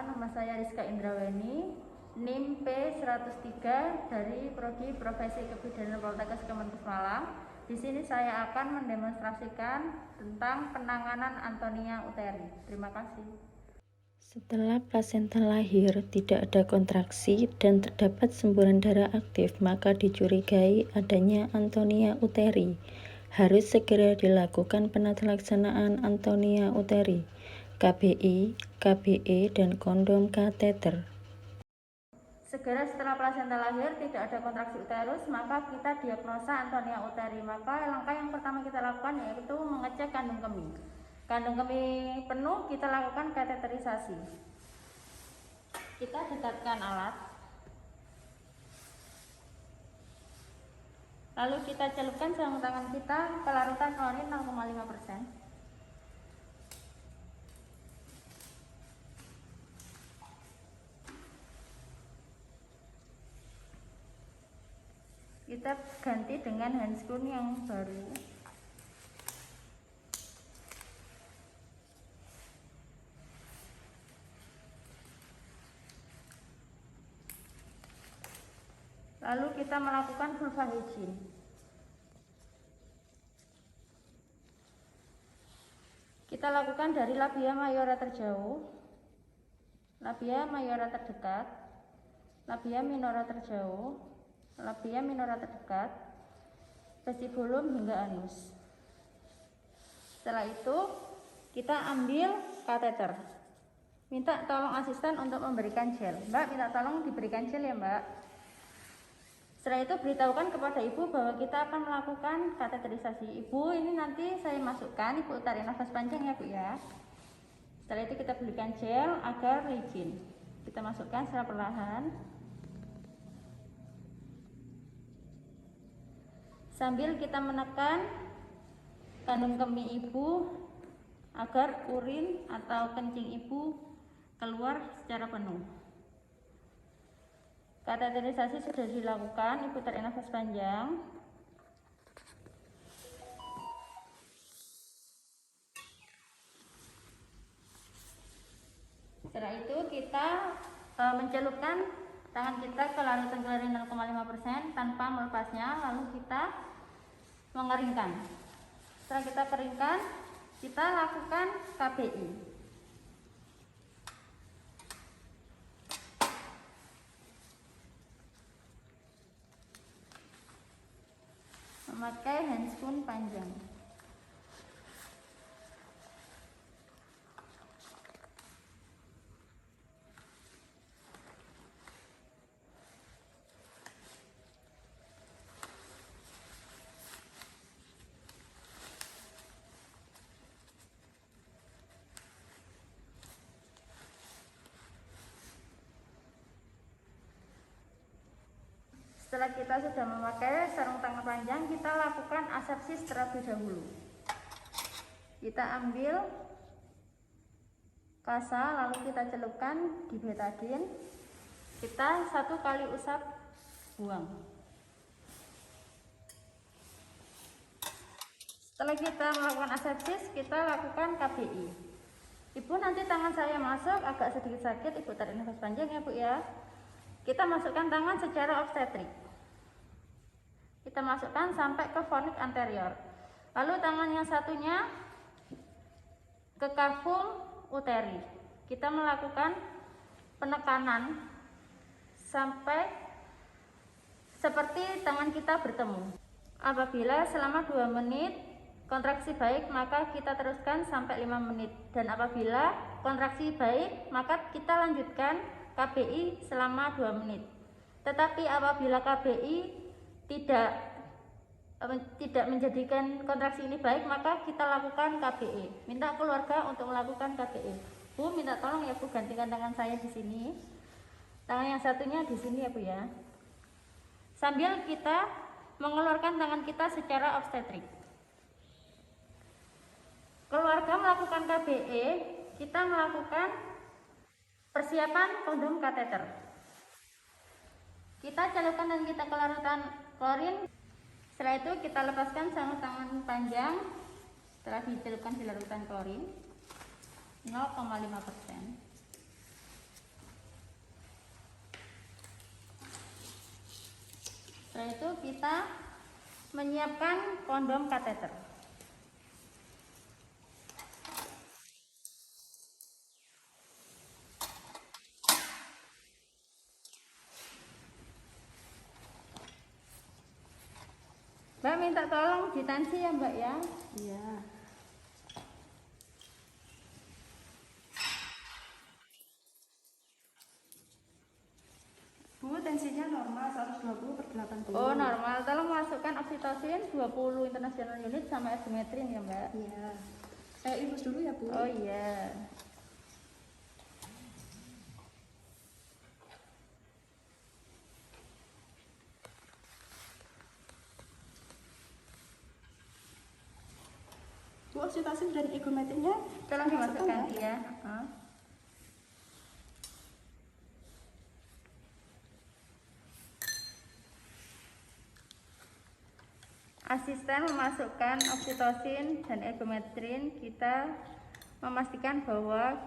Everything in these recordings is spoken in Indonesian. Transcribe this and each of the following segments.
perkenalkan, nama saya Rizka Indraweni, NIM P103 dari Prodi Profesi Kebidanan Poltekkes Kemenkes Malang. Di sini saya akan mendemonstrasikan tentang penanganan Antonia Uteri. Terima kasih. Setelah plasenta lahir, tidak ada kontraksi dan terdapat semburan darah aktif, maka dicurigai adanya Antonia Uteri. Harus segera dilakukan penatalaksanaan Antonia Uteri, KBI, KBE, dan kondom kateter. Segera setelah plasenta lahir tidak ada kontraksi uterus, maka kita diagnosa Antonia Uteri. Maka langkah yang pertama kita lakukan yaitu mengecek kandung kemih. Kandung kemih penuh, kita lakukan kateterisasi. Kita dekatkan alat, lalu kita celupkan sarung tangan kita ke larutan klorin 0,5%. Kita ganti dengan handscoon yang baru. Lalu kita melakukan vulva hygiene. Kita lakukan dari labia mayora terjauh, labia mayora terdekat, labia minora terjauh, labia minora terdekat, vestibulum hingga anus. Setelah itu kita ambil kateter. Minta tolong asisten untuk memberikan gel. Mbak, minta tolong diberikan gel ya, Mbak. Setelah itu beritahukan kepada ibu bahwa kita akan melakukan kateterisasi. Ibu, ini nanti saya masukkan, ibu tarik nafas panjang ya Bu ya. Setelah itu kita berikan gel agar licin. Kita masukkan secara perlahan. Sambil kita menekan kandung kemih ibu agar urin atau kencing ibu keluar secara penuh. Kateterisasi sudah dilakukan, ibu tarik nafas panjang. Setelah itu kita mencelupkan tangan kita ke larutan klorin 0,5% tanpa melepasnya, lalu kita mengeringkan. Setelah kita keringkan, kita lakukan KBI. Memakai handscoon panjang. Setelah kita sudah memakai sarung tangan panjang, kita lakukan asepsis terlebih dahulu. Kita ambil kasa, lalu kita celupkan di betadine. Kita 1 kali usap buang. Setelah kita melakukan asepsis, kita lakukan KBI. Ibu, nanti tangan saya masuk agak sedikit sakit, ibu tarik nafas panjang ya Bu ya. Kita masukkan tangan secara obstetrik. Kita masukkan sampai ke fornix anterior. Lalu tangan yang satunya ke cavum uteri. Kita melakukan penekanan sampai seperti tangan kita bertemu. Apabila selama 2 menit kontraksi baik, maka kita teruskan sampai 5 menit. Dan apabila kontraksi baik, maka kita lanjutkan KBI selama 2 menit. Tetapi apabila KBI tidak menjadikan kontraksi ini baik, maka kita lakukan KBE. Minta keluarga untuk melakukan KBE. Bu, minta tolong ya Bu, gantikan tangan saya di sini. Tangan yang satunya di sini ya Bu ya. Sambil kita mengeluarkan tangan kita secara obstetrik. Keluarga melakukan KBE, kita melakukan persiapan kondom kateter. Kita celupkan dan kita ke larutan klorin. Setelah itu kita lepaskan sarung tangan panjang setelah dicelupkan di larutan klorin 0,5%. Setelah itu kita menyiapkan kondom kateter. Mbak minta tolong ditansi ya Mbak ya. Iya. Bu, tensinya normal 120/80. Oh normal, tolong masukkan oksitosin 20 international unit sama epinephrine ya Mbak. Iya. Saya infus dulu ya Bu. Oh iya. Bu, oksitosin dan ibumetinnya Tolong dimasukkan ya? ya. Asisten memasukkan oksitosin dan epinephrine, kita memastikan bahwa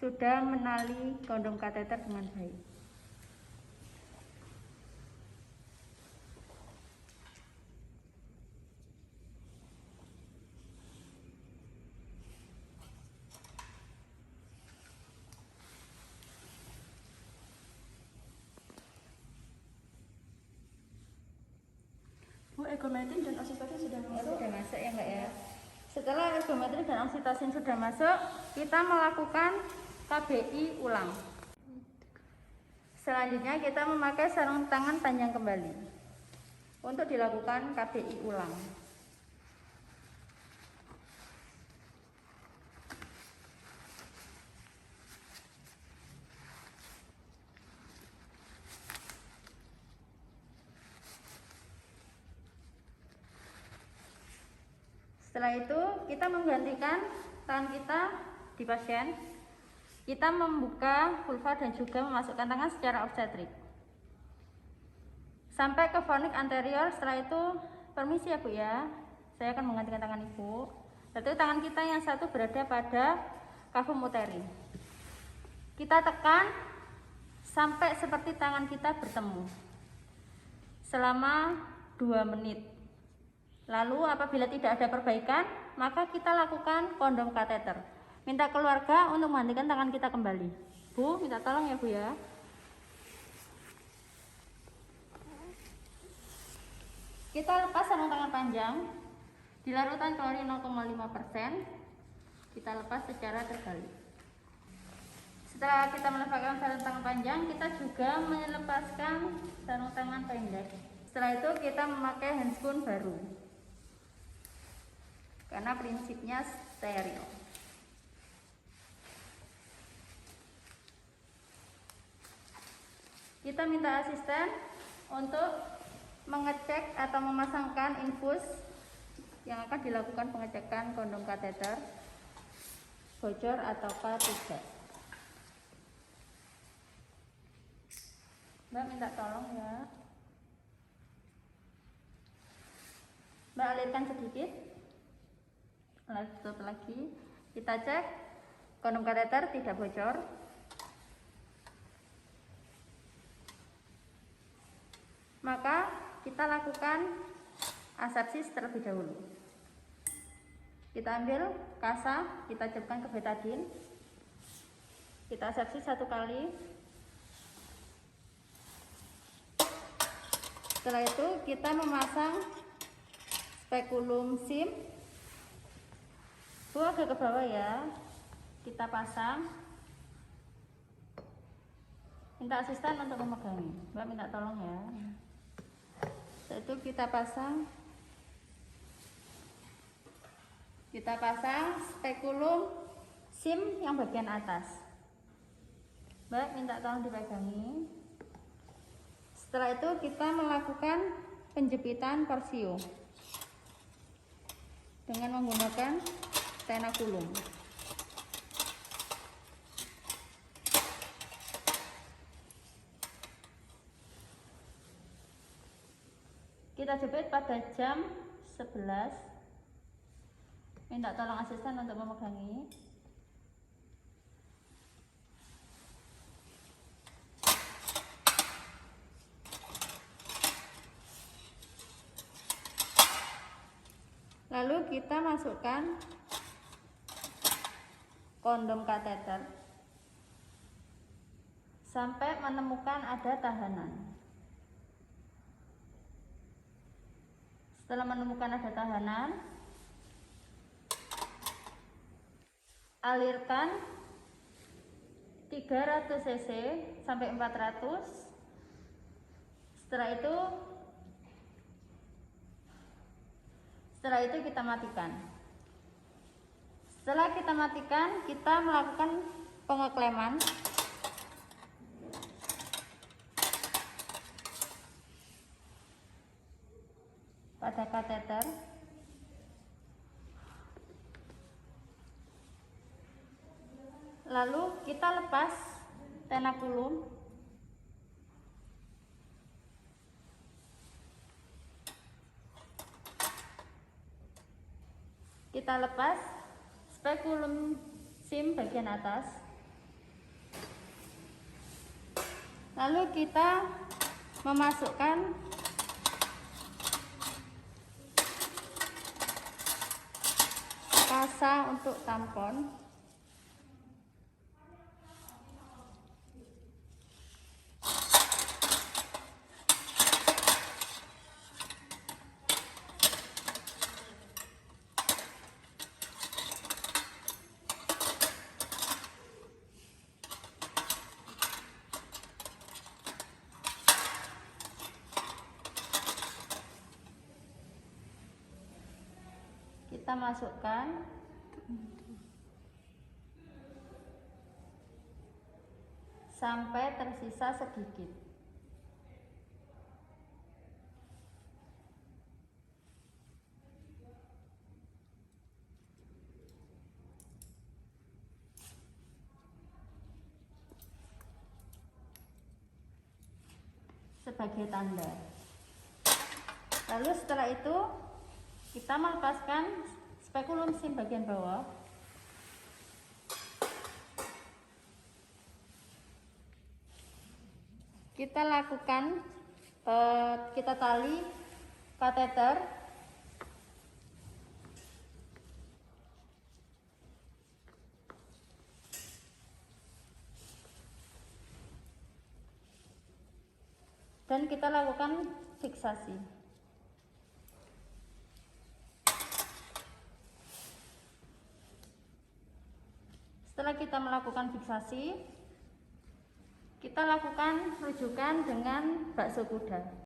sudah menali kondom kateter dengan baik. Bu, ibumetin dan oksitosin sudah masuk. Sudah masuk ya Mbak ya. Setelah epinephrine dan oksitosin sudah masuk, kita melakukan KBI ulang. Selanjutnya kita memakai sarung tangan panjang kembali untuk dilakukan KBI ulang. Setelah itu kita menggantikan tangan kita di pasien. Kita membuka vulva dan juga memasukkan tangan secara obstetrik sampai ke fornix anterior. Setelah itu permisi ya Bu ya, saya akan menggantikan tangan Ibu. Lalu tangan kita yang satu berada pada cavum uteri. Kita tekan sampai seperti tangan kita bertemu selama 2 menit. Lalu apabila tidak ada perbaikan, maka kita lakukan kondom kateter. Minta keluarga untuk menggantikan tangan kita kembali. Bu, minta tolong ya Bu ya. Kita lepas sarung tangan panjang di larutan klorin 0,5%. Kita lepas secara terbalik. Setelah kita melepaskan sarung tangan panjang, kita juga melepaskan sarung tangan pendek. Setelah itu kita memakai handscoon baru, karena prinsipnya steril. Kita minta asisten untuk mengecek atau memasangkan infus yang akan dilakukan pengecekan kondom kateter bocor ataukah tidak. Mbak minta tolong ya. Mbak alirkan sedikit. Lalu tutup lagi. Kita cek kondom kateter tidak bocor. Maka kita lakukan asepsis terlebih dahulu. Kita ambil kasa, kita celupkan ke betadine. Kita asepsis 1 kali. Setelah itu kita memasang spekulum SIM. Bu, agak ke bawah ya. Kita pasang. Minta asisten untuk memegangi. Mbak minta tolong ya. Setelah itu kita pasang spekulum SIM yang bagian atas. Mbak minta tolong dipegangi. Setelah itu kita melakukan penjepitan korsio dengan menggunakan tenakulum. Kita jepit pada jam 11. Minta tolong asisten untuk memegangi. kita masukkan kondom kateter sampai menemukan ada tahanan. Setelah menemukan ada tahanan, alirkan 300 cc sampai 400. Setelah itu kita matikan. Setelah kita matikan, kita melakukan pengekleman pada kateter. Lalu kita lepas tenakulum. Kita lepas spekulum SIM bagian atas. Lalu kita memasukkan pasa untuk tampon. Kita masukkan sampai tersisa sedikit. Sebagai tanda. Lalu setelah itu kita melepaskan spekulum SIM bagian bawah. Kita lakukan kita tali kateter dan kita lakukan fiksasi. Setelah kita melakukan fiksasi, kita lakukan rujukan dengan bakso kuda.